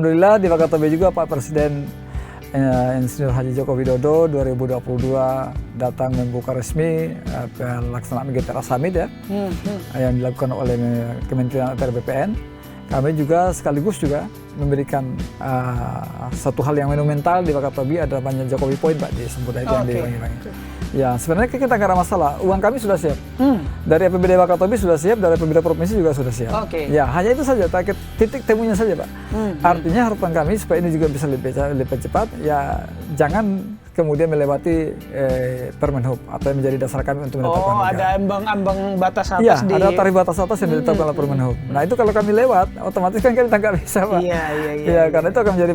alhamdulillah di Wakatobi juga Pak Presiden Insinyur Haji Joko Widodo 2022 datang membuka resmi pelaksanaan GTRA Summit ya, yang dilakukan oleh Kementerian ATR BPN. Kami juga sekaligus juga memberikan satu hal yang monumental di Wakatobi, ada banyak Jokowi Point Pak disebut itu yang diulangi. Ya sebenarnya kita nggak ada masalah, uang kami sudah siap. Dari APBD Wakatobi sudah siap, dari APBD Provinsi juga sudah siap. Ya hanya itu saja, titik temunya saja Pak. Artinya harapan kami supaya ini juga bisa lebih cepat, ya jangan kemudian melewati Permenhub atau yang menjadi dasar kami untuk menetapkan harga. Ada ambang batas atas ya, ada tarif batas atas yang ditetapkan oleh Permenhub. Nah itu kalau kami lewat, otomatis kan kita nggak bisa Pak. Iya, karena itu akan menjadi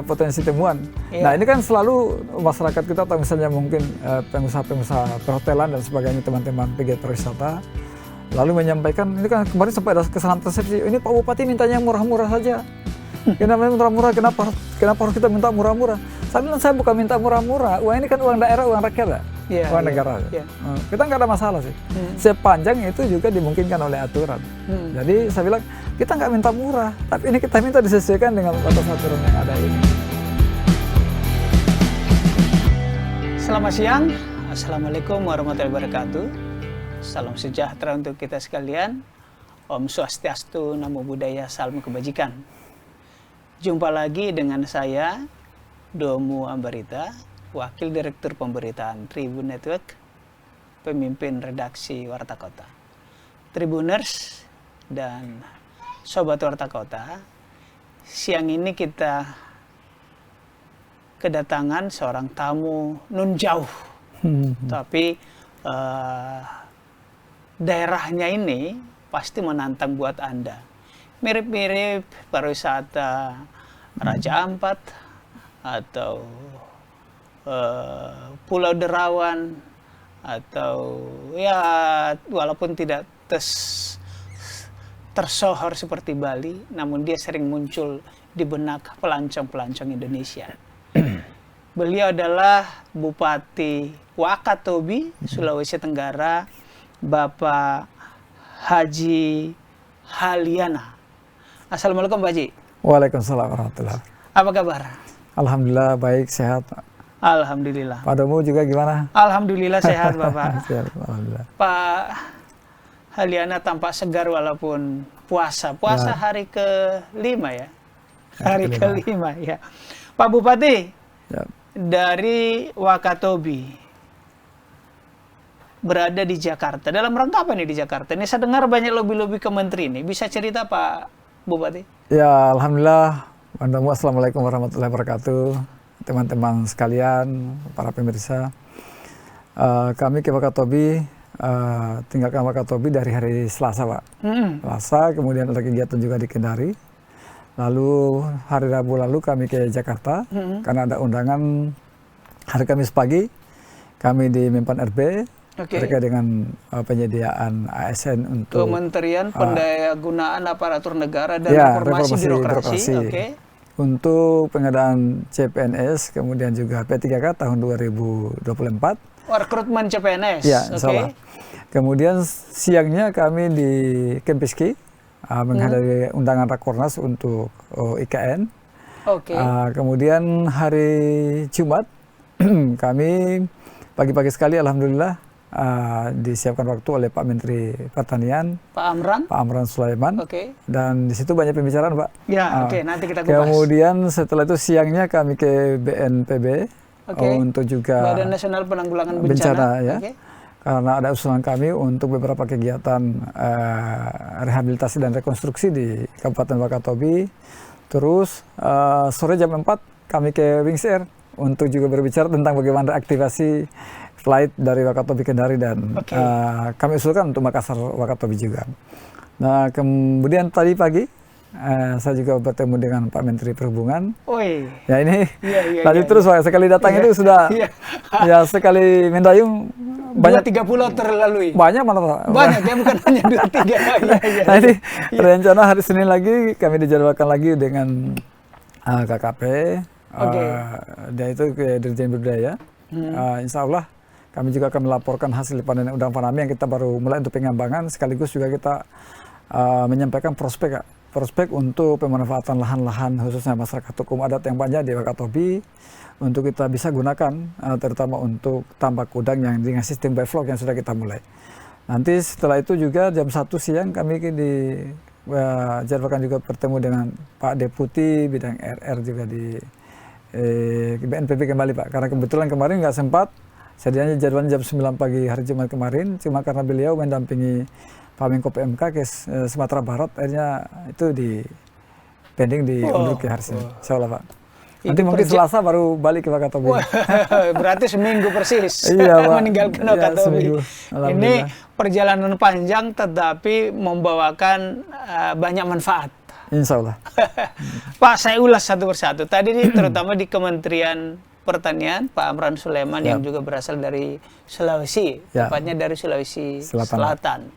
potensi temuan. Nah ini kan selalu masyarakat kita atau misalnya mungkin pengusaha-pengusaha perhotelan dan sebagainya, teman-teman pegiat pariwisata, lalu menyampaikan, ini kan kemarin sampai ada kesalahan persepsi, ini Pak Bupati mintanya murah-murah saja. Kenapa murah-murah? Kenapa harus kita minta murah-murah? Saya bilang saya bukan minta murah-murah. Uang ini kan uang daerah, uang rakyat ya, uang negara. Kita nggak ada masalah sih. Sepanjang itu juga dimungkinkan oleh aturan. Jadi saya bilang kita nggak minta murah, tapi ini kita minta disesuaikan dengan batas aturan yang ada ini. Selamat siang, Assalamualaikum warahmatullahi wabarakatuh. Salam sejahtera untuk kita sekalian. Om Swastiastu, Namo Buddhaya, Salam Kebajikan. Jumpa lagi dengan saya, Domu Ambarita, Wakil Direktur Pemberitaan Tribun Network, Pemimpin Redaksi Warta Kota. Tribuners dan Sobat Warta Kota, siang ini kita kedatangan seorang tamu nun jauh, tapi daerahnya ini pasti menantang buat Anda. Mirip-mirip pariwisata Raja Ampat atau Pulau Derawan, atau ya walaupun tidak tersohor seperti Bali, namun dia sering muncul di benak pelancong-pelancong Indonesia. Beliau adalah Bupati Wakatobi, Sulawesi Tenggara, Bapak Haji Haliana. Assalamualaikum Pak Haji. Waalaikumsalam warahmatullahi wabarakatuh. Apa kabar? Alhamdulillah baik, sehat. Alhamdulillah. Pak Domu juga gimana? Alhamdulillah sehat Bapak. Sehat, alhamdulillah. Pak Haliana tampak segar walaupun puasa. Puasa hari ke-5 ya? Hari ke-5 ya. Pak Bupati, dari Wakatobi, berada di Jakarta. Dalam rangka apa nih di Jakarta? Ini saya dengar banyak lobi-lobi ke menteri ini. Bisa cerita Pak Bupati? Ya, alhamdulillah. Assalamualaikum warahmatullahi wabarakatuh. Teman-teman sekalian, para pemirsa. Kami ke Wakatobi, tinggalkan Wakatobi dari hari Selasa, Pak. Selasa, kemudian ada kegiatan juga di Kendari. Lalu hari Rabu lalu kami ke Jakarta, karena ada undangan hari Kamis pagi. Kami di Mempan RB, terkait dengan penyediaan ASN untuk Kementerian Pendayagunaan Aparatur Negara dan Reformasi Birokrasi. Untuk pengadaan CPNS, kemudian juga P3K tahun 2024. Rekrutmen CPNS. Ya, insyaallah. Kemudian siangnya kami di Kempiski menghadiri undangan Rakornas untuk IKN. Kemudian hari Jumat kami pagi-pagi sekali alhamdulillah disiapkan waktu oleh Pak Menteri Pertanian, Pak Amran Sulaiman, dan di situ banyak pembicaraan Pak. Nanti kita kupas. Kemudian setelah itu siangnya kami ke BNPB untuk juga Badan Nasional Penanggulangan Bencana ya. Karena ada usulan kami untuk beberapa kegiatan rehabilitasi dan rekonstruksi di Kabupaten Wakatobi. Terus sore jam 4 kami ke Wings Air untuk juga berbicara tentang bagaimana aktivasi flight dari Wakatobi Kendari, dan kami usulkan untuk Makassar Wakatobi juga. Nah kemudian tadi pagi saya juga bertemu dengan Pak Menteri Perhubungan. Ya ini lanjut terus Pak, sekali datang itu sudah ya sekali mendayung banyak 2-3 pulau terlalui. Banyak malah. Banyak ya, bukan hanya 2-3. Nah ini rencana hari Senin lagi kami dijadwalkan lagi dengan KKP. Dia itu ke Dirjen Budaya. Insya Allah kami juga akan melaporkan hasil panen udang fanami yang kita baru mulai untuk pengembangan, sekaligus juga kita menyampaikan prospek prospek untuk pemanfaatan lahan-lahan khususnya masyarakat hukum adat yang banyak di Wakatobi untuk kita bisa gunakan terutama untuk tambak udang yang dengan sistem biflok yang sudah kita mulai. Nanti setelah itu juga jam 1 siang kami jadwalkan juga bertemu dengan Pak Deputi bidang RR juga di BNPB kembali Pak, karena kebetulan kemarin nggak sempat, sedianya jadwalnya jam 9 pagi hari Jumat kemarin, cuma karena beliau mendampingi Pak Menko PMK ke Sumatera Barat, akhirnya itu di pending di undur ke hari Senin, insya Allah Pak. Nanti mungkin Selasa baru balik ke Wakatobi. Berarti seminggu persis iya, Pak. meninggalkan Wakatobi. Ya, ini perjalanan panjang tetapi membawakan banyak manfaat. Insya Allah. Pak, saya ulas satu persatu. Tadi terutama di Kementerian Pertanian, Pak Amran Sulaiman yang juga berasal dari Sulawesi, tepatnya dari Sulawesi Selatan.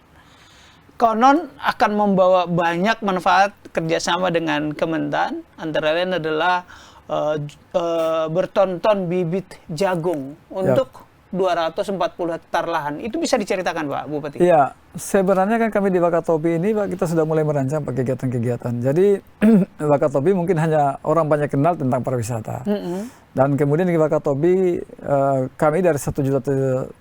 Konon akan membawa banyak manfaat kerjasama dengan Kementan, antara lain adalah bertonton bibit jagung untuk 240 hektar lahan. Itu bisa diceritakan Pak Bupati? Iya, sebenarnya kan kami di Wakatobi ini Pak, kita sudah mulai merancang kegiatan-kegiatan. Jadi Wakatobi mungkin hanya orang banyak kenal tentang pariwisata. Dan kemudian di Wakatobi kami dari 1.390.000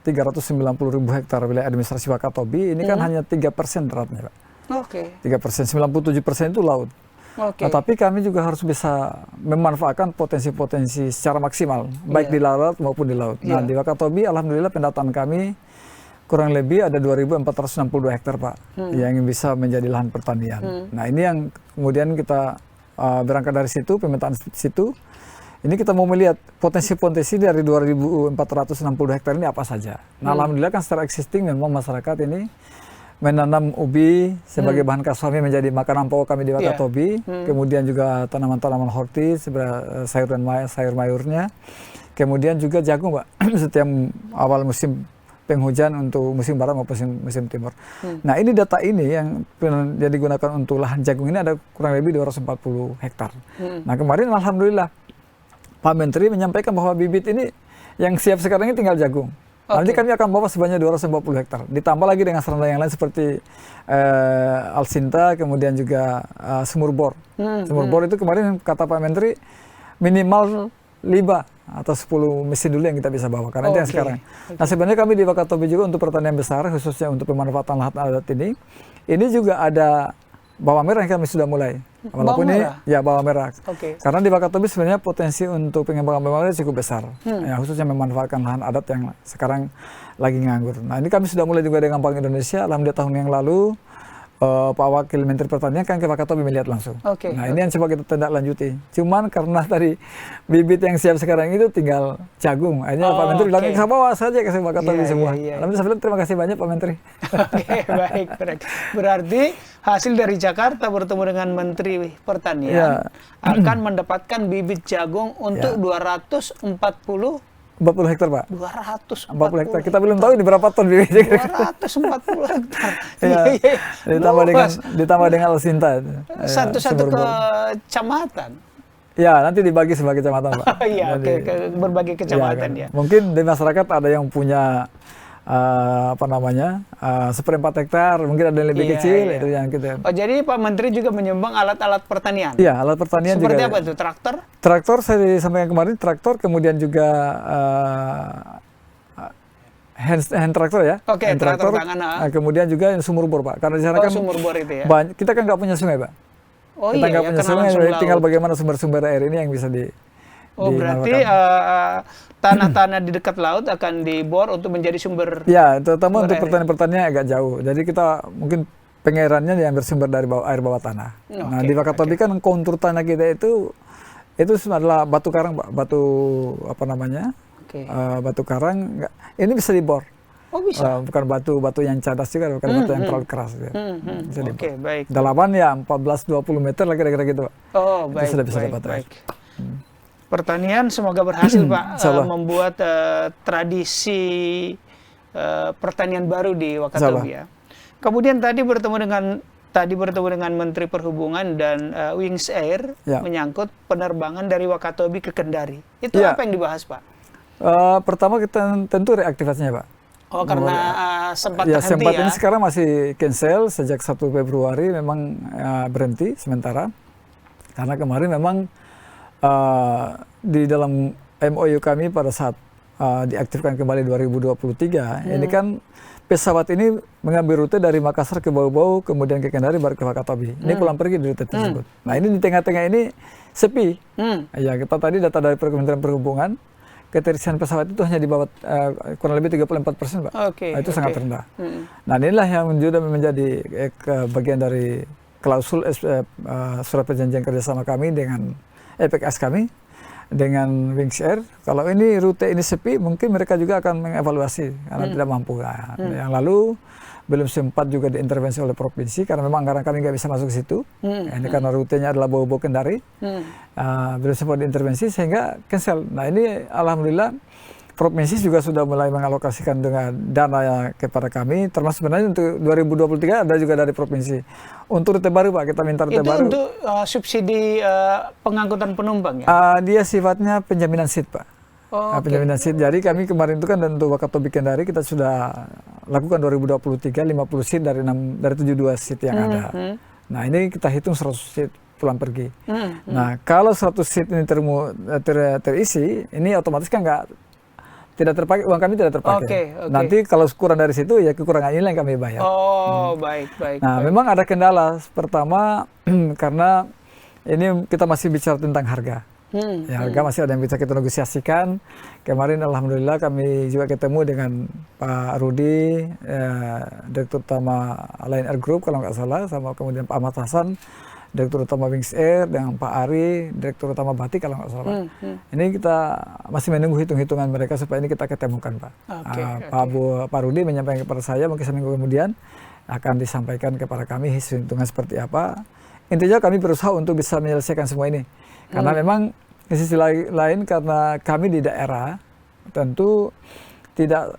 hektar wilayah administrasi Wakatobi ini kan hanya 3% beratnya Pak. Oke. 3%, 97% itu laut. Okay. Nah, tapi kami juga harus bisa memanfaatkan potensi-potensi secara maksimal, baik di laut maupun di laut. Nah, di Wakatobi, alhamdulillah pendataan kami kurang lebih ada 2.462 hektar, Pak, yang bisa menjadi lahan pertanian. Nah, ini yang kemudian kita berangkat dari situ, pemetaan situ, ini kita mau melihat potensi-potensi dari 2.460 hektar ini apa saja. Nah, alhamdulillah kan secara existing memang masyarakat ini menanam ubi sebagai bahan kasami menjadi makanan pokok kami di Wakatobi. Kemudian juga tanaman-tanaman horti, sayur dan sayur mayurnya. Kemudian juga jagung, Pak, setiap awal musim penghujan untuk musim barat maupun musim timur. Nah, ini data ini yang digunakan untuk lahan jagung ini ada kurang lebih 240 hektar. Nah, kemarin alhamdulillah Pak Menteri menyampaikan bahwa bibit ini yang siap sekarang ini tinggal jagung. Nanti kami akan bawa sebanyak 240 hektar. Ditambah lagi dengan sarana yang lain seperti alsinta, kemudian juga sumur bor. Sumur bor itu kemarin kata Pak Menteri minimal 5 atau 10 mesin dulu yang kita bisa bawa. Karena itu yang sekarang. Nah, sebenarnya kami di Wakatobi juga untuk pertanian besar, khususnya untuk pemanfaatan lahan adat ini juga ada bawang merah yang kami sudah mulai. Walaupun ini bawang merah. Karena di Wakatobi sebenarnya potensi untuk pengembangan bawang merah cukup besar. Ya, khususnya memanfaatkan lahan adat yang sekarang lagi nganggur. Nah, ini kami sudah mulai juga dengan Bank Indonesia. Alhamdulillah tahun yang lalu Pak Wakil Menteri Pertanian kan ke Wakatobi melihat langsung. Nah, ini yang coba kita tindak lanjuti. Cuman karena tadi bibit yang siap sekarang itu tinggal jagung. Akhirnya Pak Menteri bilang, saya bawa saja ke Wakatobi semua. Alhamdulillah terima kasih banyak Pak Menteri. Baik. Berarti hasil dari Jakarta bertemu dengan Menteri Pertanian akan mendapatkan bibit jagung untuk 240 hektar, Pak. 240 hektar. Kita belum tahu ini berapa ton bibitnya. 240 hektar. Ditambah dengan alsinta. Satu-satu kecamatan. Ya, nanti dibagi sebagai kecamatan, Pak. Iya, ke berbagai kecamatan ya. Mungkin di masyarakat ada yang punya seperempat hektar, mungkin ada yang lebih kecil, itu yang kita. Oh, jadi Pak Menteri juga menyumbang alat-alat pertanian? Iya, alat pertanian seperti juga. Seperti apa itu? Traktor? Traktor saya sampaikan kemarin, traktor, kemudian juga hand traktor ya. Hand traktor tangan. Kemudian juga sumur bor, Pak. Karena di sana kan sumur bor itu ya. Kita kan nggak punya sungai, Pak. Kita nggak punya sungai, tinggal bagaimana sumber-sumber air ini yang bisa berarti tanah-tanah di dekat laut akan dibor untuk menjadi sumber. Ya, terutama untuk pertanian agak jauh. Jadi kita mungkin pengairannya yang bersumber dari air bawah tanah. Nah, di Wakatobi kan kontur tanah kita itu adalah batu karang, Pak. Batu karang. Ini bisa dibor. Oh, bisa. Bukan batu yang cadas juga, bukan batu yang terlalu keras. Bisa dibor. Baik. Dalaman ya 14-20 meter lah kira-kira gitu, Pak. Oh, baik. Itu sudah bisa dapat. Baik. Pertanian semoga berhasil Pak membuat tradisi pertanian baru di Wakatobi ya. Kemudian tadi bertemu dengan Menteri Perhubungan dan Wings Air menyangkut penerbangan dari Wakatobi ke Kendari. Itu apa yang dibahas Pak? Pertama kita tentu reaktivasinya, Pak. Oh, karena sempat ya, terhenti sempat ya? ini sekarang masih cancel sejak 1 Februari memang berhenti sementara. Karena kemarin memang di dalam MOU kami pada saat diaktifkan kembali 2023, ini kan pesawat ini mengambil rute dari Makassar ke Bau-Bau, kemudian ke Kendari, baru ke Wakatobi. Ini pulang pergi di rute tersebut. Nah ini di tengah-tengah ini sepi. Ya kita tadi data dari Kementerian Perhubungan, keterisian pesawat itu hanya di bawah kurang lebih 34%, Pak. Nah, itu sangat rendah. Nah inilah yang juga menjadi bagian dari klausul surat perjanjian kerjasama kami dengan PKS kami dengan Wings Air. Kalau ini rute ini sepi, mungkin mereka juga akan mengevaluasi karena tidak mampu. Nah, yang lalu belum sempat juga diintervensi oleh provinsi karena memang anggaran kami nggak bisa masuk ke situ. Ini karena rutenya adalah Bau-Bau Kendari. Belum sempat diintervensi sehingga cancel. Nah ini alhamdulillah provinsi juga sudah mulai mengalokasikan dengan dana kepada kami, termasuk sebenarnya untuk 2023 ada juga dari provinsi. Untuk rute baru Pak, kita minta rute baru. Itu untuk subsidi pengangkutan penumpang ya? Dia sifatnya penjaminan seat Pak. Penjaminan seat. Jadi kami kemarin itu kan untuk Wakatobi Kendari kita sudah lakukan 2023 50 seat dari 72 seat yang ada. Nah ini kita hitung 100 seat pulang pergi. Nah kalau 100 seat ini terisi, ini otomatis kan tidak terpakai, uang kami tidak terpakai. Nanti kalau kurang dari situ ya kekurangan ini yang kami bayar. Baik. Nah memang ada kendala. Pertama karena ini kita masih bicara tentang harga. Ya, harga masih ada yang bisa kita negosiasikan. Kemarin alhamdulillah kami juga ketemu dengan Pak Rudi, Direktur Utama Lion Air Group kalau nggak salah, sama kemudian Pak Ahmad Hasan, Direktur Utama Wings Air, dengan Pak Ari, Direktur Utama Batik kalau nggak salah. Ini kita masih menunggu hitung-hitungan mereka supaya ini kita ketemukan Pak. Pak Rudi menyampaikan kepada saya mungkin seminggu kemudian akan disampaikan kepada kami hitungan seperti apa. Intinya kami berusaha untuk bisa menyelesaikan semua ini. Karena memang di sisi lain karena kami di daerah tentu tidak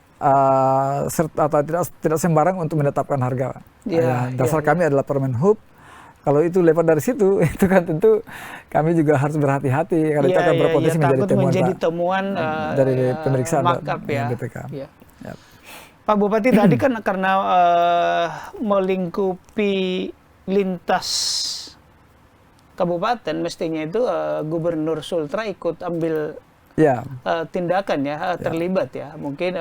tidak sembarang untuk menetapkan harga. Dasar kami adalah Permenhub. Kalau itu lewat dari situ, itu kan tentu kami juga harus berhati-hati karena itu akan berpotensi menjadi temuan dari pemeriksaan BPK. Pak Bupati tadi kan karena melingkupi lintas kabupaten, mestinya itu Gubernur Sultra ikut ambil tindakan terlibat mungkin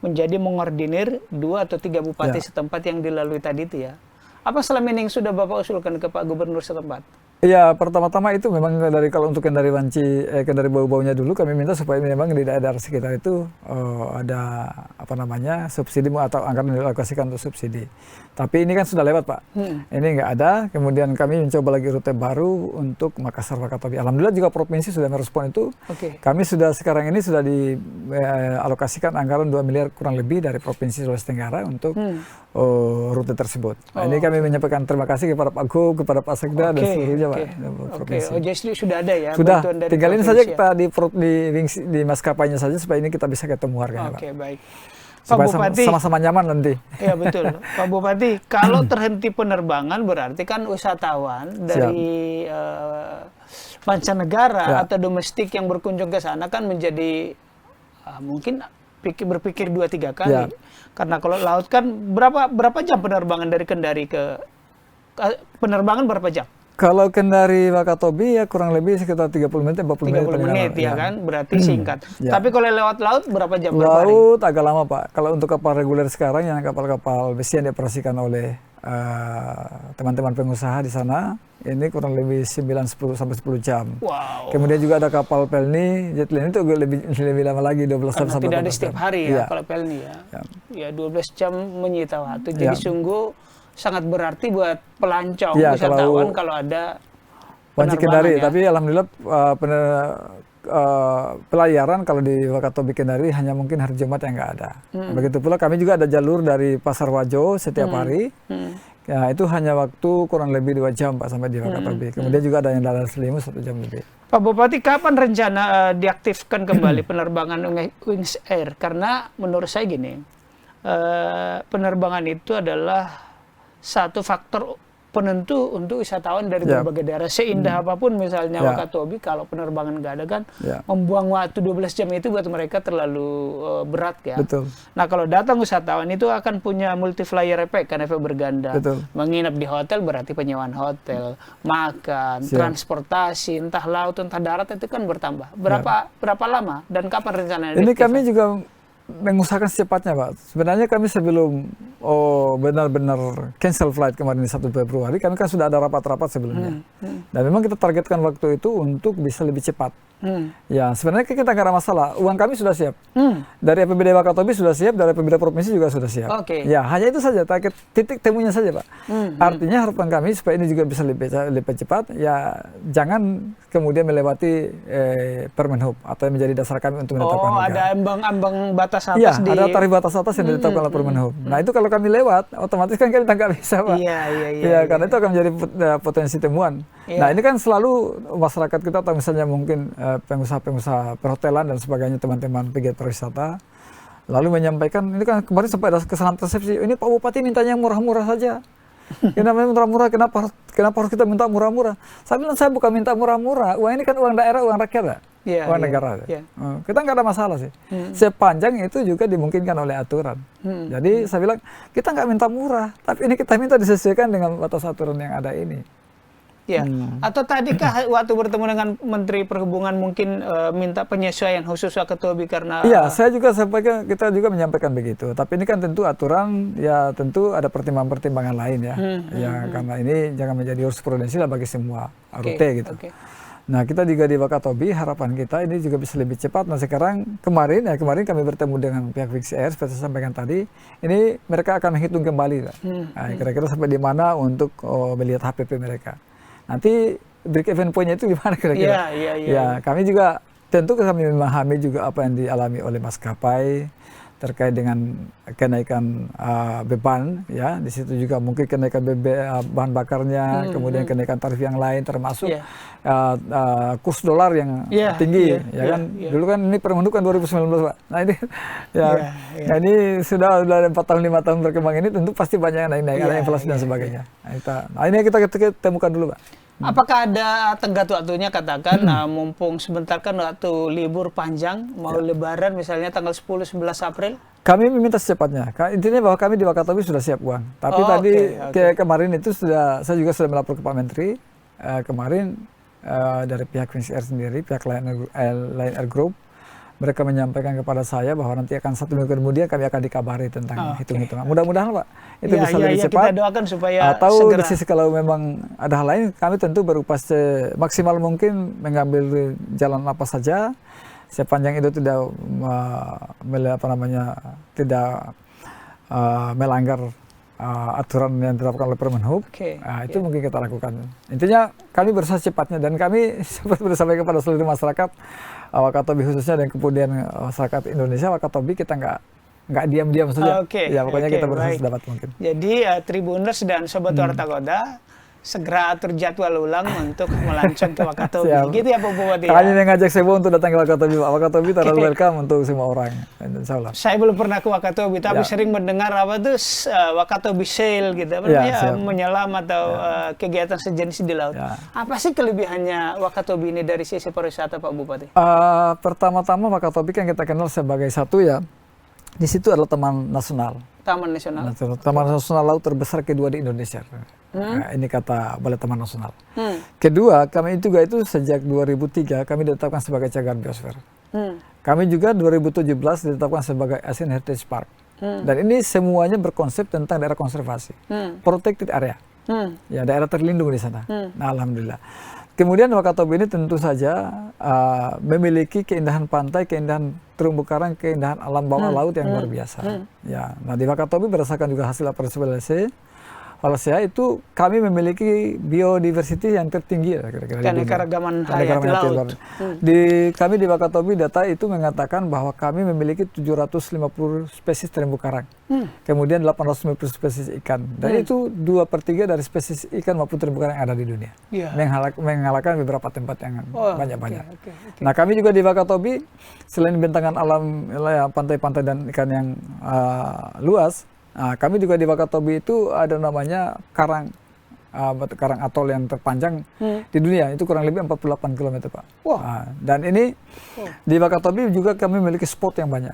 menjadi mengordinir 2 atau 3 bupati setempat yang dilalui tadi itu ya. Apa selama ini yang sudah Bapak usulkan ke Pak Gubernur setempat? Iya, pertama-tama itu memang kalau untuk Kendari Kendari Bau-Baunya dulu kami minta supaya memang di daerah sekitar itu ada subsidi atau anggaran dialokasikan untuk subsidi. Tapi ini kan sudah lewat Pak. Ini nggak ada. Kemudian kami mencoba lagi rute baru untuk Makassar Wakatobi. Alhamdulillah juga provinsi sudah merespon itu. Kami sudah sekarang ini sudah dialokasikan anggaran 2 miliar kurang lebih dari Provinsi Sulawesi Tenggara untuk rute tersebut. Nah, ini kami menyampaikan terima kasih kepada Pak Gub, kepada Pak Sekda dan seluruhnya Pak. Jadi sudah ada ya? Sudah. Tinggal ini saja kita di maskapainya saja supaya ini kita bisa ketemu harganya Pak. Baik. Pak Bupati, sama-sama nyaman nanti. Iya betul. Pak Bupati, kalau terhenti penerbangan berarti kan wisatawan dari mancanegara atau domestik yang berkunjung ke sana kan menjadi mungkin berpikir 2-3 kali. Karena kalau laut kan berapa jam penerbangan dari Kendari ke penerbangan berapa jam? Kalau Kendari Wakatobi ya kurang lebih sekitar 30 menit, 40 menit. Ya kan, berarti singkat. Tapi kalau lewat laut berapa jam? Laut agak lama Pak. Kalau untuk kapal reguler sekarang yang kapal-kapal besi yang dioperasikan oleh teman-teman pengusaha di sana, ini kurang lebih 9-10 sampai 10 jam. Kemudian juga ada kapal Pelni, Jetlin itu lebih lama lagi 12 jam sampai 12 jam. Tidak ada setiap hari ya kalau Pelni ya 12 jam menyita waktu. Jadi sungguh sangat berarti buat pelancong wisatawan kalau ada Wanci Kendari. Tapi alhamdulillah pelayaran kalau di Wakatobi Kendari hanya mungkin hari Jumat yang nggak ada. Begitu pula kami juga ada jalur dari Pasar Wajo setiap hari. Ya itu hanya waktu kurang lebih 2 jam Pak sampai di Wakatobi. Kemudian juga ada yang dari Selimus 1 jam lebih. Pak Bupati, kapan rencana diaktifkan kembali penerbangan Wings Air? Karena menurut saya gini, penerbangan itu adalah satu faktor penentu untuk wisatawan dari berbagai daerah. Seindah apapun misalnya Wakatobi, kalau penerbangan nggak ada kan, membuang waktu 12 jam itu buat mereka terlalu berat ya. Betul. Nah kalau datang wisatawan itu akan punya multiplier effect, kan efek berganda. Betul. Menginap di hotel berarti penyewaan hotel, makan, transportasi, entah laut, entah darat itu kan bertambah. Berapa lama dan kapan rencananya? Ini kami juga mengusahakan secepatnya, Pak. Sebenarnya kami sebelum benar-benar cancel flight kemarin di 1 Februari, kami kan sudah ada rapat-rapat sebelumnya. Dan memang kita targetkan waktu itu untuk bisa lebih cepat. Ya, sebenarnya kita nggak ada masalah. Uang kami sudah siap. Dari APBD Wakatobi sudah siap, dari APBD Provinsi juga sudah siap. Ya, hanya itu saja, target titik temunya saja, Pak. Artinya harapan kami supaya ini juga bisa lebih cepat, ya jangan kemudian melewati Permenhub atau yang menjadi dasar kami untuk menetapkan harga. Ada ambang batas atas ya, ada tarif batas atas yang ditetapkan oleh Permenhub. Nah, itu kalau kami lewat, otomatis kan kita nggak bisa, Pak. Iya, karena itu akan menjadi potensi temuan. Nah, ini kan selalu masyarakat kita atau misalnya mungkin pengusaha-pengusaha perhotelan dan sebagainya, teman-teman pegiat pariwisata, lalu menyampaikan, ini kan kemarin sampai ada kesalahan persepsi, ini Pak Bupati mintanya murah-murah saja. Kenapa murah-murah? Kenapa harus kita minta murah-murah? Saya bilang, saya bukan minta murah-murah. Uang ini kan uang daerah, uang rakyat, uang negara. Kita nggak ada masalah sih. Sepanjang itu juga dimungkinkan oleh aturan. Jadi saya bilang, kita nggak minta murah, tapi ini kita minta disesuaikan dengan batas aturan yang ada ini. Ya, atau tadikah waktu bertemu dengan Menteri Perhubungan mungkin minta penyesuaian khusus Wakatobi karena... Iya, saya juga sampaikan, kita juga menyampaikan begitu. Tapi ini kan tentu aturan, ya tentu ada pertimbangan-pertimbangan lain ya. Karena ini jangan menjadi jurisprudensi lah bagi semua rute gitu. Nah, kita juga di Wakatobi, harapan kita ini juga bisa lebih cepat. Nah, sekarang kemarin kami bertemu dengan pihak Wings Air, seperti saya sampaikan tadi, ini mereka akan menghitung kembali. Nah, kira-kira sampai di mana untuk melihat HPP mereka. Nanti break even point-nya itu gimana kira-kira? Ya, kami juga tentu kami memahami juga apa yang dialami oleh maskapai terkait dengan kenaikan beban, ya. Di situ juga mungkin kenaikan bahan bakarnya, kemudian kenaikan tarif yang lain, termasuk kurs dolar yang tinggi, kan? Dulu kan ini Permenhub kan 2019, Pak. Nah ini, nah, ini sudah 4 tahun 5 tahun berkembang ini, tentu pasti banyak yang naik-naik, ada inflasi dan sebagainya. Nah, ini kita temukan dulu, Pak. Apakah ada tenggat waktunya, katakan mumpung sebentar kan waktu libur panjang, mau lebaran misalnya tanggal 10-11 April? Kami meminta secepatnya. Intinya bahwa kami di Wakatobi sudah siap uang. Tapi tadi kemarin itu saya juga sudah melapor ke Pak Menteri. Kemarin dari pihak Wings Air sendiri, pihak Lion Air Group, mereka menyampaikan kepada saya bahwa nanti akan 1 minggu kemudian kami akan dikabari tentang hitung-hitungan. Mudah-mudahan, Pak, itu bisa lebih cepat. Kita doakan supaya atau segera. Di sisi kalau memang ada hal lain, kami tentu berupaya semaksimal mungkin mengambil jalan apa saja sepanjang itu tidak melanggar aturan yang ditetapkan oleh Permenhub. Itu mungkin kita lakukan. Intinya kami berusaha cepatnya, dan kami seperti disampaikan kepada seluruh masyarakat Wakatobi khususnya, dan kemudian masyarakat Indonesia, Wakatobi kita nggak diam-diam saja. Ya, pokoknya kita berusaha sedapat mungkin. Jadi Tribuners dan Sobat Warta Kota segera atur jadwal ulang untuk melancong ke Wakatobi. Gitu ya Pak Bupati. Kami mengajak semua untuk datang ke Wakatobi. Wakatobi terlalu welcome untuk semua orang. Insya Allah. Saya belum pernah ke Wakatobi, tapi sering mendengar apa tuh Wakatobi Sail gitu, menyelam atau kegiatan sejenis di laut. Apa sih kelebihannya Wakatobi ini dari sisi pariwisata, Pak Bupati? Pertama-tama Wakatobi kan kita kenal sebagai satu, ya, di situ adalah Taman Nasional. Taman Nasional. Taman Nasional laut terbesar kedua di Indonesia. Nah, ini kata Balai Taman Nasional. Kedua, kami juga itu sejak 2003 kami ditetapkan sebagai cagar biosfer. Kami juga 2017 ditetapkan sebagai Asian Heritage Park. Dan ini semuanya berkonsep tentang daerah konservasi, protected area. Ya, daerah terlindung di sana. Nah, alhamdulillah. Kemudian Wakatobi ini tentu saja memiliki keindahan pantai, keindahan terumbu karang, keindahan alam bawah laut yang luar biasa. Ya, nah di Wakatobi berdasarkan juga hasil laporan Walesea itu kami memiliki biodiversity yang tertinggi, kira-kira. Keanekaragaman hayati laut. Kami di Wakatobi data itu mengatakan bahwa kami memiliki 750 spesies terumbu karang, kemudian 850 spesies ikan, dan itu 2/3 dari spesies ikan maupun terumbu karang yang ada di dunia, mengalahkan beberapa tempat yang banyak-banyak. Nah, kami juga di Wakatobi selain bentangan alam, pantai-pantai dan ikan yang luas, kami juga di Wakatobi itu ada namanya karang batu karang atol yang terpanjang di dunia, itu kurang lebih 48 km Pak. Dan ini di Wakatobi juga kami memiliki spot yang banyak.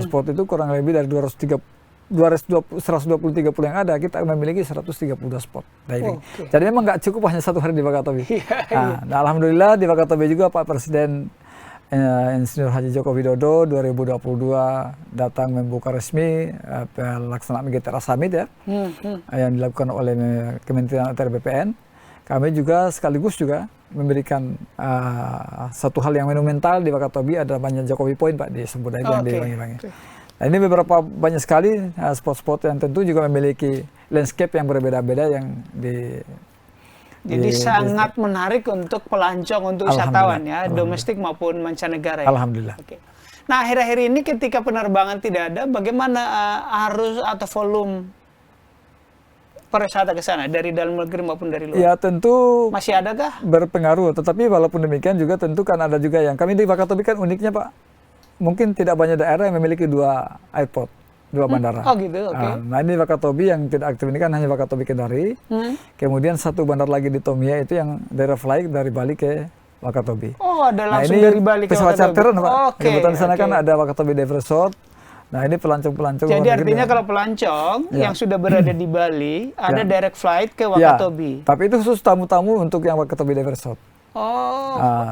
Spot itu kurang lebih dari 120-130 yang ada, kita memiliki 132 spot diving. Jadi memang nggak cukup hanya satu hari di Wakatobi. Nah, alhamdulillah di Wakatobi juga Pak Presiden Insinyur Haji Joko Widodo 2022 datang membuka resmi pelaksanaan GTRA Summit ya, yang dilakukan oleh Kementerian ATR BPN. Kami juga sekaligus juga memberikan satu hal yang monumental di Wakatobi, ada banyak Jokowi Point Pak di Sumber Daya yang di Wangi-Wangi. Nah, ini beberapa banyak sekali spot-spot yang tentu juga memiliki landscape yang berbeda-beda yang jadi sangat menarik untuk pelancong, untuk wisatawan ya, domestik maupun mancanegara ya. Alhamdulillah. Nah, akhir-akhir ini ketika penerbangan tidak ada, bagaimana arus atau volume pariwisata ke sana dari dalam negeri maupun dari luar? Ya tentu masih adakah? Berpengaruh, tetapi walaupun demikian juga tentu kan ada juga yang kami di Wakatobi kan uniknya Pak, mungkin tidak banyak daerah yang memiliki 2 airport, 2 bandara. Oh gitu, oke. Nah ini Wakatobi yang tidak aktif ini kan hanya Wakatobi Kendari. Kemudian satu bandar lagi di Tomia itu yang direct flight dari Bali ke Wakatobi. Oh, ada langsung dari Bali ke pesawat Wakatobi. charteran Pak. Kebetulan di sana kan ada Wakatobi Dive Resort. Nah ini pelancong-pelancong. Jadi artinya kalau pelancong yang sudah berada di Bali ada direct flight ke Wakatobi. Tapi itu khusus tamu-tamu untuk yang Wakatobi Dive Resort.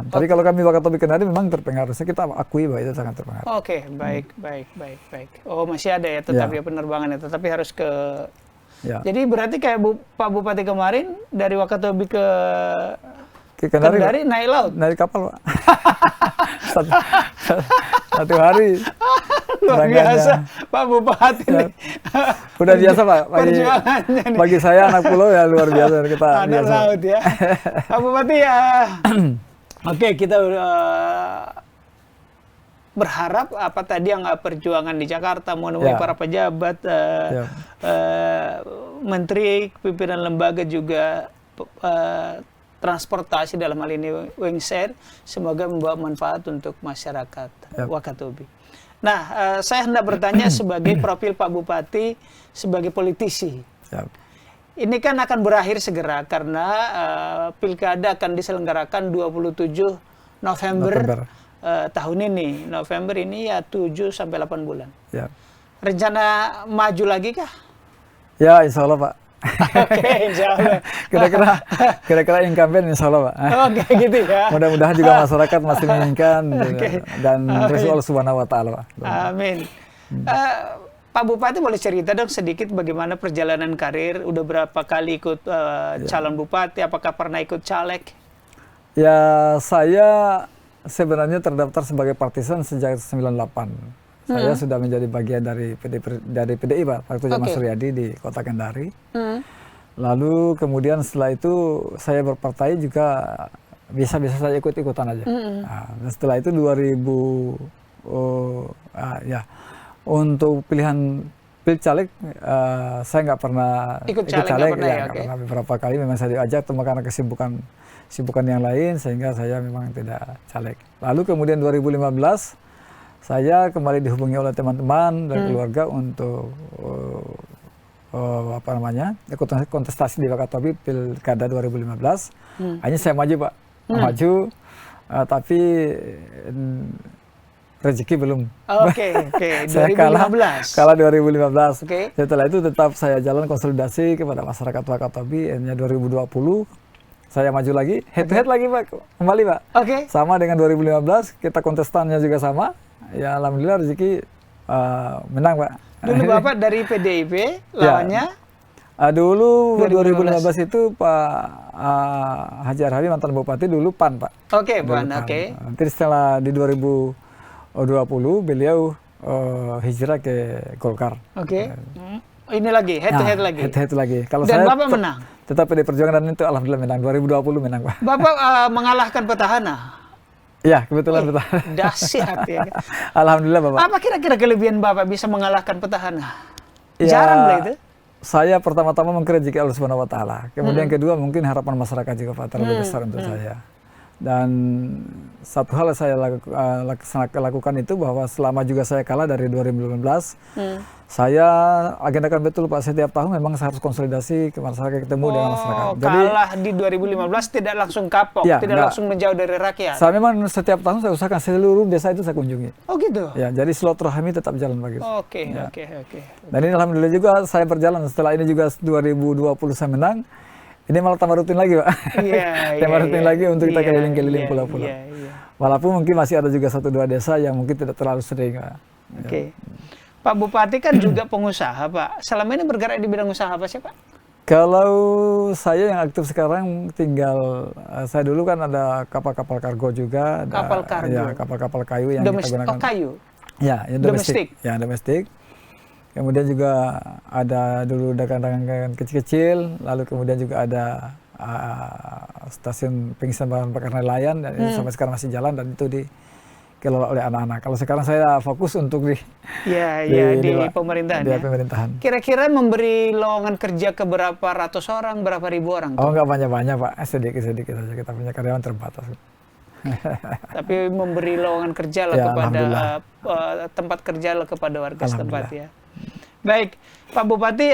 Tapi kalau kami Wakatobi Kendari memang terpengaruh. Kita akui bahwa itu sangat terpengaruh. Baik. Oh, masih ada ya tetap ya penerbangannya, tetapi harus ke. Jadi berarti kayak Pak Bupati kemarin dari Wakatobi ke Kendari naik laut? Naik kapal Pak. satu hari. Luar biasa Pak Bupati nih. Udah biasa Pak. Bagi saya anak pulau ya luar biasa kita. Anak laut ya. Pak Bupati ya. Oke, kita berharap apa tadi yang perjuangan di Jakarta menemui para pejabat, menteri, pimpinan lembaga juga transportasi dalam hal ini Wingshare, semoga membawa manfaat untuk masyarakat Wakatobi. Nah, saya hendak bertanya sebagai profil Pak Bupati sebagai politisi. Ini kan akan berakhir segera karena pilkada akan diselenggarakan 27 November. Tahun ini. November ini ya 7 sampai 8 bulan. Rencana maju lagi kah? Ya, insya Allah Pak. Insya Allah. Kira-kira incumbent insya Allah Pak. Gitu ya. Mudah-mudahan juga masyarakat masih menginginkan dan rezeki Allah Subhanahu Wa Taala Pak. Amin. Pak Bupati boleh cerita dong sedikit bagaimana perjalanan karir? Udah berapa kali ikut calon bupati? Apakah pernah ikut caleg? Ya, saya sebenarnya terdaftar sebagai partisan sejak 98. Saya sudah menjadi bagian dari PDI Pak, waktu zaman Suryadi di Kota Kendari. Lalu kemudian setelah itu saya berpartai juga biasa-biasa saya ikut-ikutan aja. Nah, setelah itu 2000 untuk pilihan pilcaleg saya nggak pernah ikut caleg karena beberapa kali memang saya diajak cuma karena kesibukan yang lain sehingga saya memang tidak caleg. Lalu kemudian 2015 saya kembali dihubungi oleh teman-teman dan keluarga untuk ikut kontestasi di Wakatobi Pilkada 2015. Hanya saya maju Pak, maju, tapi rezeki belum. Saya 2015. Kalah 2015. Setelah itu tetap saya jalan konsolidasi kepada masyarakat Wakatobi. Akhirnya 2020 saya maju lagi, head to head lagi Pak, kembali Pak. Sama dengan 2015, kita kontestannya juga sama. Ya alhamdulillah rezeki menang Pak. Dulu Bapak dari PDIP lawannya? Dulu 2015 itu Pak Haji Arhawi mantan Bupati dulu PAN Pak. PAN. Nanti setelah di 2020 beliau hijrah ke Golkar. Ini lagi head to head lagi. Head to head lagi. Kalau dan saya Bapak menang. Tetap PD Perjuangan dan itu alhamdulillah menang. 2020 menang Pak. Bapak mengalahkan petahana. Ya, kebetulan petahana. Dahsyat ya. Alhamdulillah Bapak. Apa kira-kira kelebihan Bapak bisa mengalahkan petahana? Jarang lah itu. Saya pertama-tama mengkredit Allah Subhanahu Wa Taala. Kemudian kedua mungkin harapan masyarakat juga Pak terlalu besar untuk saya. Dan satu hal yang saya lakukan itu bahwa selama juga saya kalah dari 2015, saya agendakan betul Pak, setiap tahun memang saya harus konsolidasi ke masyarakat, ketemu dengan masyarakat. Jadi kalah di 2015 tidak langsung kapok, tidak langsung menjauh dari rakyat. Saya memang setiap tahun saya usahakan seluruh desa itu saya kunjungi. Oh gitu? Ya, jadi silaturahmi tetap jalan begitu. Oke. Dan ini alhamdulillah juga saya berjalan, setelah ini juga 2020 saya menang. Ini malah tambah rutin lagi, Pak. Tambah rutin lagi untuk kita keliling-keliling pulau-pulau. Walaupun mungkin masih ada juga 1-2 desa yang mungkin tidak terlalu sering, Pak. Oke. Pak Bupati kan juga pengusaha, Pak. Selama ini bergerak di bidang usaha apa sih, Pak? Kalau saya yang aktif sekarang tinggal, saya dulu kan ada kapal-kapal kargo juga. Kapal kargo? Ya, kapal-kapal kayu yang kita gunakan. Oh, kayu? Ya, domestik. Ya, domestik. Kemudian juga ada dulu dagangan-dagangan kecil-kecil, lalu kemudian juga ada stasiun pengisian bahan bakar nelayan, dan itu sampai sekarang masih jalan dan itu dikelola oleh anak-anak. Kalau sekarang saya fokus untuk di pemerintahan. Di pemerintahan. Kira-kira memberi lowongan kerja ke berapa ratus orang, berapa ribu orang? Oh, nggak banyak-banyak, Pak. Sedikit-sedikit saja, kita punya karyawan terbatas. Tapi memberi lowongan kerja lah kepada tempat kerja lah kepada warga setempat ya. Baik, Pak Bupati,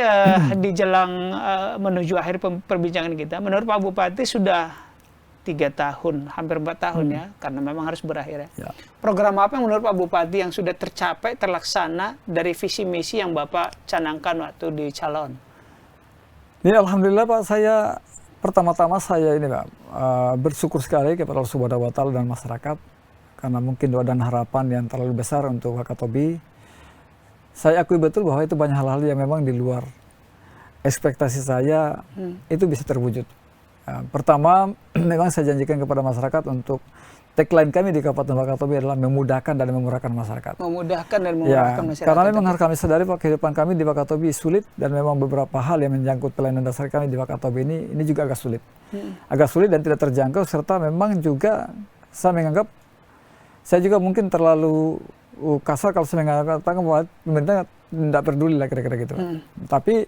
di jelang menuju akhir perbincangan kita, menurut Pak Bupati sudah 3 tahun, hampir 4 tahun ya, karena memang harus berakhir ya. Program apa yang menurut Pak Bupati yang sudah tercapai, terlaksana dari visi misi yang Bapak canangkan waktu di calon? Ya, alhamdulillah Pak, saya pertama-tama saya ini Pak, bersyukur sekali kepada Allah Subhanahu wa Ta'ala dan masyarakat, karena mungkin doa dan harapan yang terlalu besar untuk Wakatobi. Saya akui betul bahwa itu banyak hal-hal yang memang di luar ekspektasi saya itu bisa terwujud. Pertama, memang saya janjikan kepada masyarakat untuk tagline kami di Kabupaten Wakatobi adalah memudahkan dan memurahkan masyarakat. Memudahkan dan memurahkan masyarakat. Karena memang kami sadari Pak, kehidupan kami di Wakatobi sulit dan memang beberapa hal yang menyangkut pelayanan dasar kami di Wakatobi ini juga agak sulit. Agak sulit dan tidak terjangkau, serta memang juga saya menganggap saya juga mungkin terlalu kasar kalau saya mengatakan bahwa pemerintah tidak peduli lah kira-kira gitu. Tapi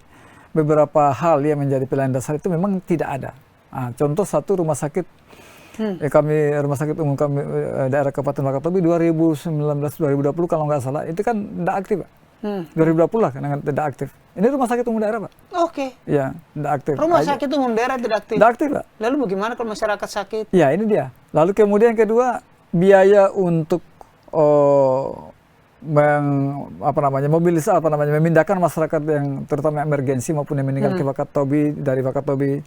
beberapa hal yang menjadi pelayanan dasar itu memang tidak ada. Contoh satu rumah sakit, rumah sakit umum kami daerah Kabupaten Wakatobi 2019-2020 kalau nggak salah itu kan tidak aktif Pak. 2020 lah kan tidak aktif. Ini rumah sakit umum daerah Pak. Oke. Iya, tidak aktif. Rumah sakit umum daerah tidak aktif. Tidak aktif Pak. Lalu bagaimana kalau masyarakat sakit? Ya ini dia. Lalu kemudian kedua, biaya untuk memindahkan masyarakat yang terutama emergensi maupun yang meninggal ke Wakatobi, dari Wakatobi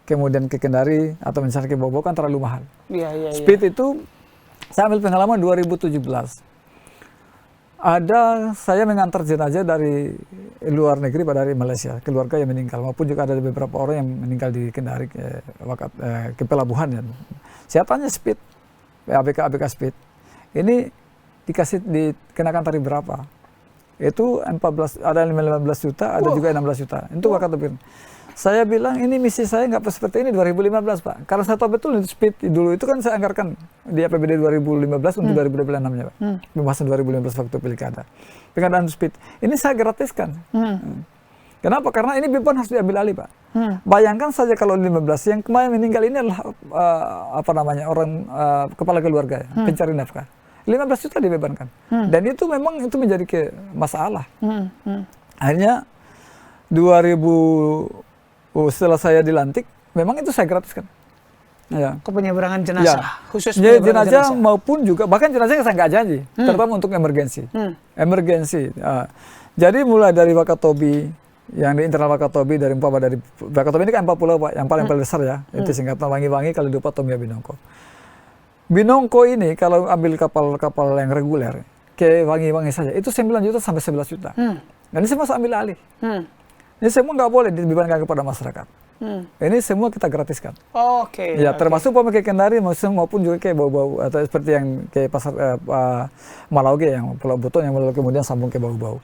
kemudian ke Kendari atau misalnya ke Bobo kan terlalu mahal. Speed itu saya ambil pengalaman 2017. Saya mengantar jenazah dari luar negeri pada dari Malaysia, keluarga yang meninggal maupun juga ada beberapa orang yang meninggal di Kendari ke pelabuhan ya. Saya tanya Speed, ABK Speed. Ini dikenakan tarif berapa? Itu 14, ada 15 juta, ada juga 16 juta. Itu Wakatobi. Saya bilang ini misi saya nggak seperti ini 2015 Pak. Karena saya tahu betul Speed dulu itu kan saya anggarkan di APBD 2015 untuk 2026-nya Pak. Pembahasan 2015 waktu pilkada. Pengadaan Speed. Ini saya gratiskan. Kenapa? Karena ini beban harus diambil alih Pak. Bayangkan saja kalau 15 yang kemarin meninggal ini adalah orang kepala keluarga, pencari nafkah. 15 juta dibebankan. Dan itu memang itu menjadi masalah. Akhirnya 2000 setelah saya dilantik, memang itu saya gratiskan. Ya. Ke penyeberangan jenazah, khusus jenazah maupun juga bahkan jenazah saya nggak janji, terutama untuk emergensi. Emergensi. Jadi mulai dari Wakatobi, yang di internal Wakatobi dari Wakatobi ini kan 4 pulau Pak, yang paling besar ya. Itu singkatan Wangi-Wangi, Kalidupa, Tomia, Binongko. Binongko ini kalau ambil kapal-kapal yang reguler ke Wangi-Wangi saja itu 9 juta sampai 11 juta. Dan ini semua saya ambil alih. Ini semua nggak boleh dibebankan kepada masyarakat. Ini semua kita gratiskan. Ya, termasuk ke Kendari maupun juga ke Bau-Bau atau seperti yang ke pasar Malauge yang Pulau Buton yang kemudian sambung ke Bau-Bau.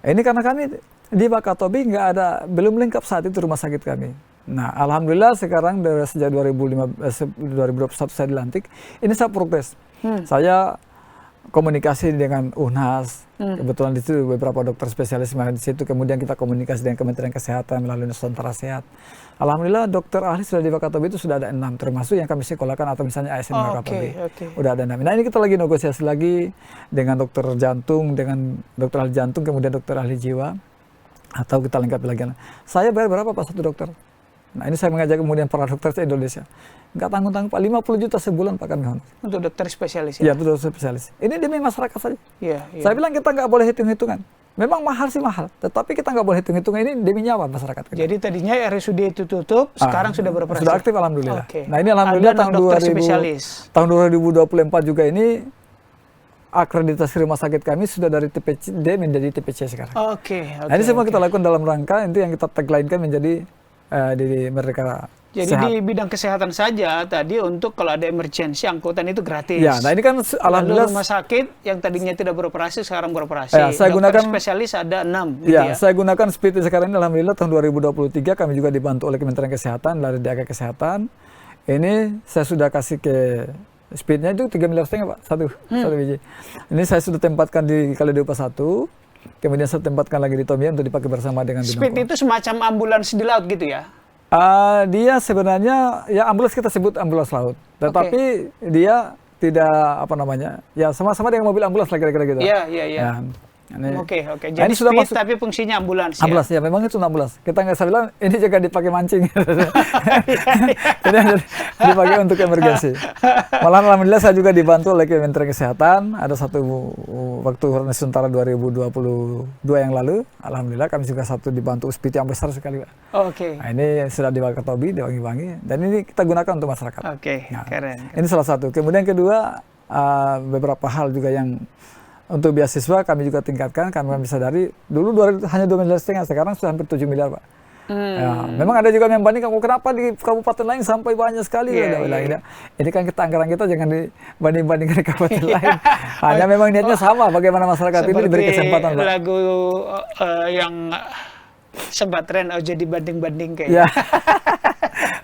Ini karena kami di Wakatobi belum lengkap saat itu rumah sakit kami. Nah, alhamdulillah sekarang dari sejak 2021 saya dilantik, ini saya progres. Saya komunikasi dengan UNHAS. Kebetulan di situ beberapa dokter spesialis di situ. Kemudian kita komunikasi dengan Kementerian Kesehatan melalui Nusantara Sehat. Alhamdulillah dokter ahli sudah di Wakatobi itu sudah ada 6, termasuk yang kami sekolahkan atau misalnya ASN Wakatobi. Udah ada 6. Nah ini kita lagi negosiasi lagi dengan dokter jantung, dengan dokter ahli jantung, kemudian dokter ahli jiwa. Atau kita lengkapi lagi. Saya bayar berapa Pak satu dokter? Nah ini saya mengajak kemudian para dokter se Indonesia. Nggak tanggung-tanggung Pak, 50 juta sebulan Pak kami honor. Untuk dokter spesialis ya? Iya, untuk dokter spesialis. Ini demi masyarakat saja. Iya. Saya bilang kita nggak boleh hitung-hitungan. Memang mahal sih mahal, tetapi kita nggak boleh hitung-hitungan, ini demi nyawa masyarakat. Jadi tadinya RSUD itu tutup, sekarang sudah beroperasi? Sudah aktif alhamdulillah. Nah ini alhamdulillah tahun 2024 juga ini akreditasi rumah sakit kami sudah dari TPD menjadi TPC sekarang. Nah ini semua kita lakukan dalam rangka itu yang kita tagline-kan menjadi di mereka. Jadi sehat. Di bidang kesehatan saja tadi untuk kalau ada emergensi angkutan itu gratis. Ya, nah ini kan alhamdulillah rumah sakit yang tadinya tidak beroperasi sekarang beroperasi. Ya, saya gunakan spesialis ada 6 gitu ya. Saya gunakan speed sekarang ini alhamdulillah tahun 2023 kami juga dibantu oleh Kementerian Kesehatan dari DAK Kesehatan. Ini saya sudah kasih ke speednya itu 3,5 miliar Pak, satu biji. Ini saya sudah tempatkan di Kaledopa 1. Kemudian saya tempatkan lagi di Tomia untuk dipakai bersama dengan Binoko. Speed itu semacam ambulans di laut gitu ya? Dia sebenarnya ya ambulans kita sebut ambulans laut, tetapi dia tidak apa namanya ya sama-sama dengan mobil ambulans lah kira-kira gitu. Iya. Oke. Jadi ini sudah speed tapi fungsinya ambulans. Ambulans ya, memang itu ambulans. Kita nggak bisa bilang ini juga dipakai mancing. Ini dipakai untuk emergensi. Malah alhamdulillah saya juga dibantu oleh Kementerian Kesehatan. Ada satu waktu Nusantara 2022 yang lalu, alhamdulillah kami juga satu dibantu speed yang besar sekali, Pak. Nah, ini sudah di Wakatobi, di Wangi-Wangi, dan ini kita gunakan untuk masyarakat. Nah, keren. Ini salah satu. Kemudian kedua, beberapa hal juga yang untuk beasiswa kami juga tingkatkan, kami bisa dari dulu hanya 2,5 miliar, sekarang sudah hampir 7 miliar Pak. Ya, memang ada juga yang banding, kenapa di kabupaten lain sampai banyak sekali? Ini kan anggaran kita jangan dibanding-bandingkan dengan kabupaten lain. Hanya memang niatnya sama, bagaimana masyarakat ini diberi kesempatan Pak. Lagu yang sempat tren jadi banding-banding kayaknya.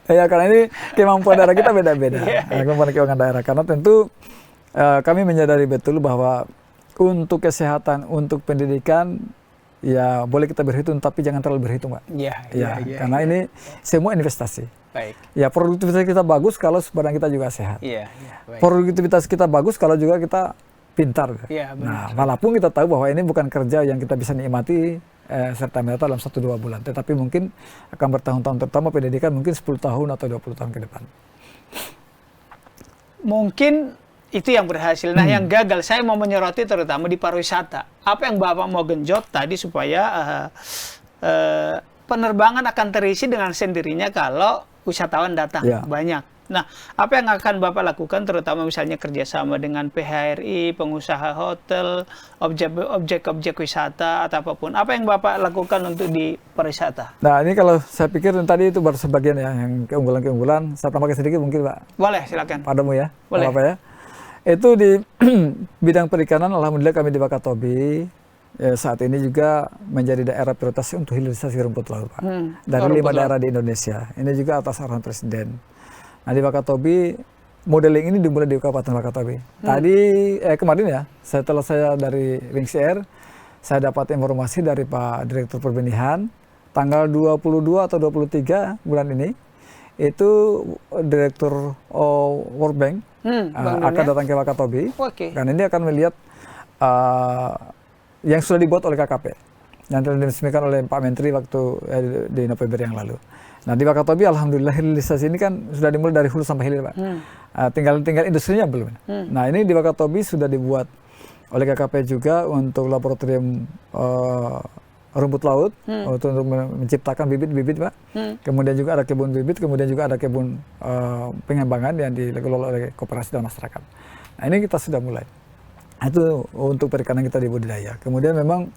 Ya, karena ini kemampuan daerah kita beda-beda. Kemampuan daerah, karena tentu kami menyadari betul bahwa untuk kesehatan, untuk pendidikan, ya boleh kita berhitung, tapi jangan terlalu berhitung, Pak. Karena ini semua investasi. Baik. Ya produktivitas kita bagus kalau barang kita juga sehat. Produktivitas kita bagus kalau juga kita pintar. Nah, walaupun kita tahu bahwa ini bukan kerja yang kita bisa nikmati serta merta dalam 1-2 bulan, tetapi mungkin akan bertahun-tahun, terutama pendidikan mungkin 10 tahun atau 20 tahun ke depan. Mungkin itu yang berhasil. Nah, yang gagal, saya mau menyoroti terutama di pariwisata. Apa yang Bapak mau genjot tadi supaya penerbangan akan terisi dengan sendirinya kalau wisatawan datang banyak. Nah, apa yang akan Bapak lakukan terutama misalnya kerjasama dengan PHRI, pengusaha hotel, objek-objek wisata atau apapun. Apa yang Bapak lakukan untuk di pariwisata? Nah, ini kalau saya pikir tadi itu baru sebagian ya, yang keunggulan-keunggulan. Saya tambahkan sedikit mungkin, Pak. Boleh, silakan. Padamu ya. Boleh. Apa ya? Itu di bidang perikanan, alhamdulillah kami di Wakatobi saat ini juga menjadi daerah prioritas untuk hilirisasi rumput laut, Pak. Dari 5 daerah di Indonesia. Ini juga atas arahan Presiden. Nah, di Wakatobi, modeling ini dimulai di Kabupaten Wakatobi. Tadi, kemarin ya, setelah saya dari Wings Air, saya dapat informasi dari Pak Direktur Perbenihan, tanggal 22 atau 23 bulan ini, itu Direktur World Bank akan datang ke Wakatobi, karena ini akan melihat yang sudah dibuat oleh KKP, yang telah diresmikan oleh Pak Menteri waktu di November yang lalu. Nah, di Wakatobi alhamdulillah hilirisasi ini kan sudah dimulai dari hulu sampai hilir, Pak. Tinggal industrinya belum. Nah, ini di Wakatobi sudah dibuat oleh KKP juga untuk laboratorium rumput laut untuk menciptakan bibit-bibit, Pak. Kemudian juga ada kebun bibit, kemudian juga ada kebun pengembangan yang dikelola oleh koperasi dan masyarakat. Nah, ini kita sudah mulai. Itu untuk perikanan kita di budidaya. Kemudian memang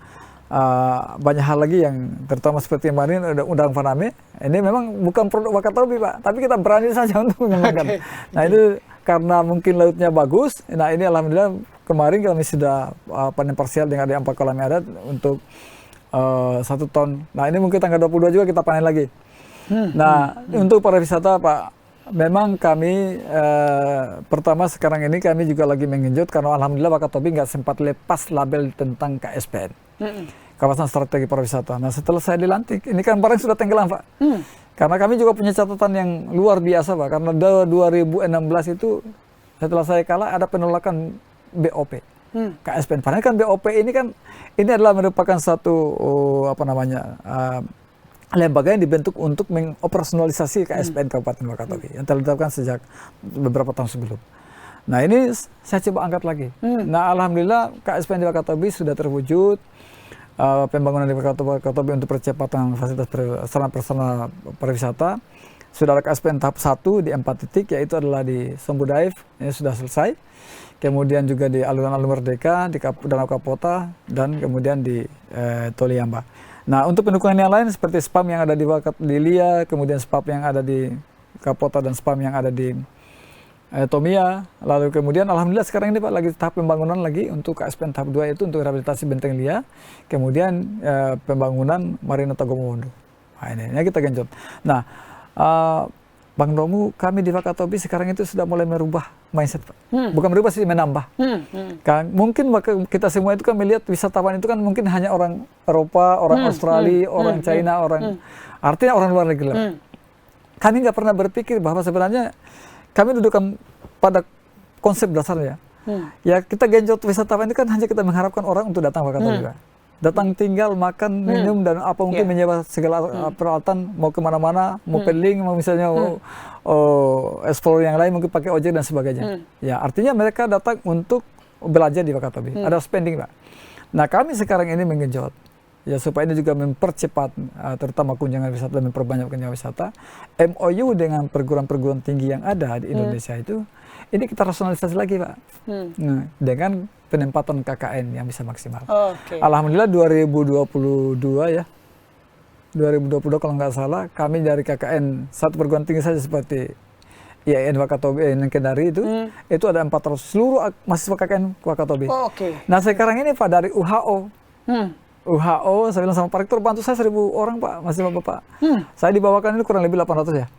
banyak hal lagi yang terutama seperti kemarin ada Udang Faname. Ini memang bukan produk Wakatobi, Pak, tapi kita berani saja untuk mengembangkan. Nah, itu karena mungkin lautnya bagus. Nah, ini alhamdulillah kemarin kami sudah panen parsial dengan ada 4 kolam adat untuk 1 ton. Nah, ini mungkin tanggal 22 juga kita panen lagi. Nah, untuk pariwisata, Pak memang kami pertama sekarang ini kami juga lagi mengenjot karena alhamdulillah Wakatobi nggak sempat lepas label tentang KSPN, kawasan strategi pariwisata. Nah setelah saya dilantik, ini kan barang sudah tenggelam Pak. Karena kami juga punya catatan yang luar biasa Pak, karena 2016 itu setelah saya kalah ada penolakan BOP. KSPN, padahal kan BOP ini kan ini adalah merupakan satu lembaga yang dibentuk untuk mengoperasionalisasi KSPN Kabupaten Wakatobi yang telah ditetapkan sejak beberapa tahun sebelum. Nah ini saya coba angkat lagi. Nah alhamdulillah KSPN di Wakatobi sudah terwujud. Pembangunan di Wakatobi untuk percepatan fasilitas sarana pariwisata. Sudah ada KSPN tahap 1 di 4 titik, yaitu adalah di Sombu Daif, ini sudah selesai. Kemudian juga di alun-alun Merdeka, di Danau Kapota, dan kemudian di Toliamba. Nah, untuk pendukungan yang lain seperti SPAM yang ada di Lia, kemudian SPAM yang ada di Kapota dan SPAM yang ada di Tomia. Lalu kemudian alhamdulillah sekarang ini Pak lagi tahap pembangunan lagi untuk KSPN tahap 2 itu untuk rehabilitasi Benteng Lia, kemudian pembangunan Marina Tagomowondo. Nah, ini kita genjot. Nah, Bang Romu, kami di Wakatobi sekarang itu sudah mulai merubah mindset, Pak. Bukan merubah sih, menambah. Kan mungkin kita semua itu kan melihat wisatawan itu kan mungkin hanya orang Eropa, orang Australia, orang China, artinya orang luar negeri. Kami nggak pernah berpikir bahwa sebenarnya kami dudukkan pada konsep dasarnya. Ya kita genjot wisatawan itu kan hanya kita mengharapkan orang untuk datang ke Wakatobi, Pak. Datang tinggal, makan, minum, dan apa mungkin menyewa segala peralatan, mau kemana-mana, mau pedaling, mau misalnya explore yang lain, mungkin pakai ojek dan sebagainya. Ya, artinya mereka datang untuk belajar di Wakatobi. Ada spending, Pak. Nah, kami sekarang ini menggenjot, ya supaya ini juga mempercepat, terutama kunjungan wisata dan memperbanyak kunjungan wisata. MOU dengan perguruan-perguruan tinggi yang ada di Indonesia itu, ini kita rasionalisasi lagi, Pak. Nah, dengan penempatan KKN yang bisa maksimal. Alhamdulillah 2022 ya. 2022 kalau nggak salah, kami dari KKN satu perguruan tinggi saja seperti IAIN Wakatobi, Kendari itu ada 400 seluruh mahasiswa KKN Wakatobi. Nah sekarang ini Pak dari UHO, saya bilang sama Pak Rektor, bantu saya 1.000 orang Pak, mahasiswa Bapak. Saya dibawakan ini kurang lebih 800 ya,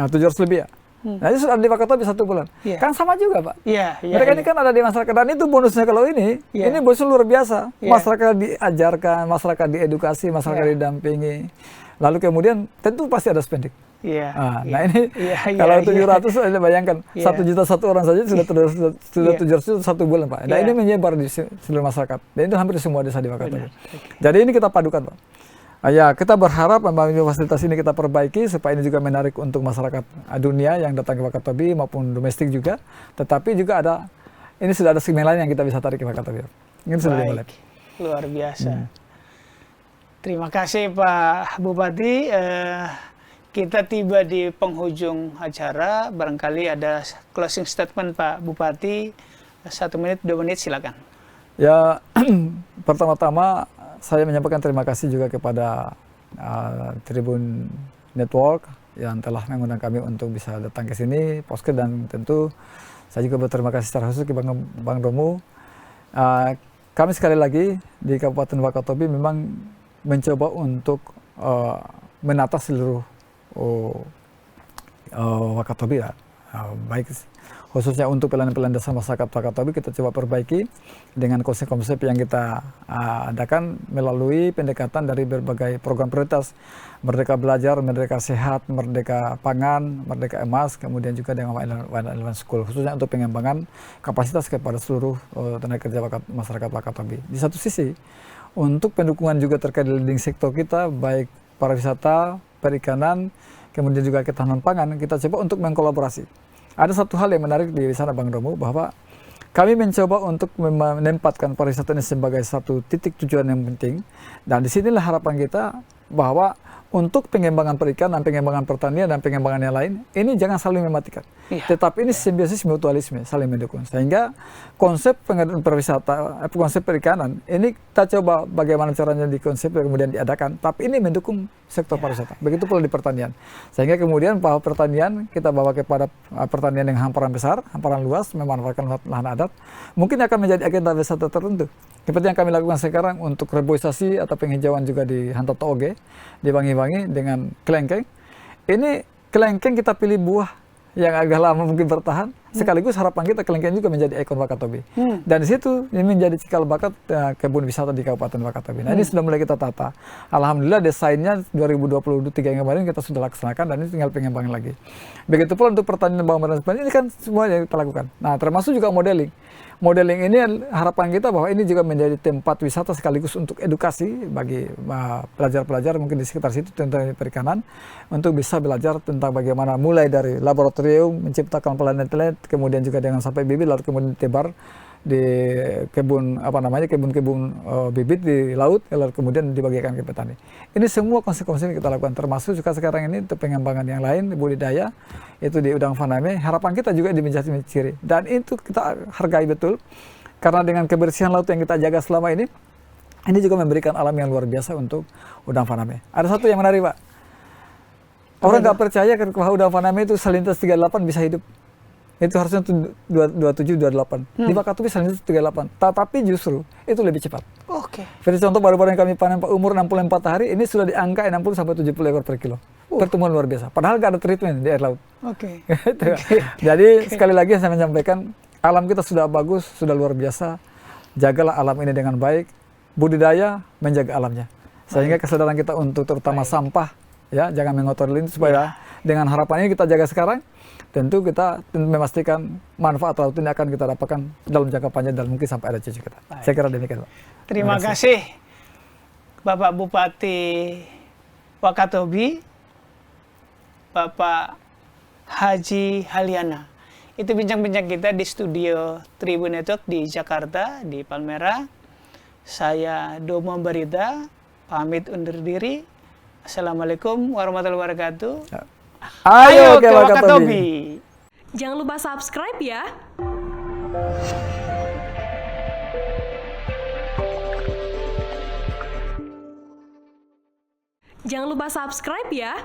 700 lebih ya. Nah itu sudah di Wakatobi 1 bulan. Kan sama juga Pak. Mereka ini kan ada di masyarakat, dan itu bonusnya kalau ini bonusnya luar biasa. Masyarakat diajarkan, masyarakat diedukasi, masyarakat didampingi. Lalu kemudian tentu pasti ada spending. Nah ini kalau 700 Anda bayangkan 1 juta satu orang saja sudah 700 1 bulan Pak. Nah ini menyebar di seluruh masyarakat. Dan itu hampir semua desa di Wakatobi. Jadi ini kita padukan Pak. Ya, kita berharap membangun fasilitas ini kita perbaiki supaya ini juga menarik untuk masyarakat dunia yang datang ke Wakatobi maupun domestik juga. Tetapi juga ada, ini sudah ada segmen lain yang kita bisa tarik ke Wakatobi. Ini sudah dimulai. Luar biasa. Terima kasih Pak Bupati. Kita tiba di penghujung acara. Barangkali ada closing statement Pak Bupati. 1 menit, 2 menit silakan. Ya, pertama-tama saya menyampaikan terima kasih juga kepada Tribun Network yang telah mengundang kami untuk bisa datang ke sini, Poske, dan tentu saya juga berterima kasih secara khusus ke Bang Romu. Kami sekali lagi di Kabupaten Wakatobi memang mencoba untuk menata seluruh Wakatobi ya, baik khususnya untuk pelayanan-pelayanan dasar masyarakat Wakatobi kita coba perbaiki dengan konsep-konsep yang kita adakan melalui pendekatan dari berbagai program prioritas, Merdeka Belajar, Merdeka Sehat, Merdeka Pangan, Merdeka Emas, kemudian juga dengan One Eleven School, khususnya untuk pengembangan kapasitas kepada seluruh tenaga kerja masyarakat Wakatobi. Di satu sisi, untuk pendukungan juga terkait leading sektor kita, baik pariwisata, perikanan, kemudian juga ketahanan pangan, kita coba untuk mengkolaborasi. Ada satu hal yang menarik di sana Bang Romu, bahwa kami mencoba untuk menempatkan pariwisata ini sebagai satu titik tujuan yang penting, dan disinilah harapan kita bahwa untuk pengembangan perikanan, pengembangan pertanian, dan pengembangan yang lain, ini jangan saling mematikan. Tetapi ini simbiosis mutualisme, saling mendukung. Sehingga konsep pariwisata, konsep perikanan, ini kita coba bagaimana caranya dikonsep kemudian diadakan, tapi ini mendukung sektor pariwisata. Begitu pula di pertanian. Sehingga kemudian bahwa pertanian kita bawa kepada pertanian yang hamparan besar, hamparan luas, memanfaatkan lahan adat, mungkin akan menjadi agenda wisata tertentu. Seperti yang kami lakukan sekarang untuk reboisasi atau penghijauan juga di Hantoto Oge, di Wangi-Wangi dengan kelengkeng. Ini kelengkeng kita pilih buah yang agak lama mungkin bertahan, sekaligus harapan kita Kelengkeng juga menjadi ikon Wakatobi. Dan di situ ini menjadi cikal bakal kebun wisata di Kabupaten Wakatobi. Nah ini sudah mulai kita tata. Alhamdulillah desainnya 2023 yang kemarin kita sudah laksanakan dan ini tinggal pengembangan lagi. Begitu pula untuk pertanian bawang merah ini kan semua yang kita lakukan. Nah termasuk juga modeling. Modeling ini harapan kita bahwa ini juga menjadi tempat wisata sekaligus untuk edukasi bagi pelajar-pelajar mungkin di sekitar situ tentang perikanan untuk bisa belajar tentang bagaimana mulai dari laboratorium menciptakan planet-planet, kemudian juga dengan sampai bibit lalu kemudian ditebar di kebun kebun bibit di laut lalu kemudian dibagikan ke petani. Ini semua konsep-konsep yang kita lakukan termasuk juga sekarang ini untuk pengembangan yang lain budidaya itu di Udang Faname. Harapan kita juga di menjadi ciri dan itu kita hargai betul karena dengan kebersihan laut yang kita jaga selama ini juga memberikan alam yang luar biasa untuk Udang Faname. Ada satu yang menarik Pak, orang nggak percaya bahwa Udang Faname itu salintas 38 bisa hidup. Itu harusnya 27, 28. Di Wakatobi salintas 38. Tetapi justru itu lebih cepat. Oke. Seperti contoh baru-baru yang kami panen Pak umur 64 hari, ini sudah di angka 60 sampai 70 ekor per kilo. Pertumbuhan luar biasa. Padahal nggak ada treatment di air laut. Oke. Jadi sekali lagi saya menyampaikan, alam kita sudah bagus, sudah luar biasa. Jagalah alam ini dengan baik. Budidaya menjaga alamnya. Sehingga kesadaran kita untuk terutama sampah, ya jangan mengotori lini supaya dengan harapan ini kita jaga sekarang. Tentu kita memastikan manfaat laut ini akan kita dapatkan dalam jangka panjang dan mungkin sampai ada cucu kita. Saya kira demikian, Pak. Terima kasih Bapak Bupati Wakatobi, Bapak Haji Haliana. Itu bincang-bincang kita di studio Tribun Network di Jakarta, di Palmerah. Saya Domo Barita, pamit undur diri. Assalamualaikum warahmatullahi wabarakatuh. Ayo ke Wakatobi. Jangan lupa subscribe ya. Jangan lupa subscribe ya.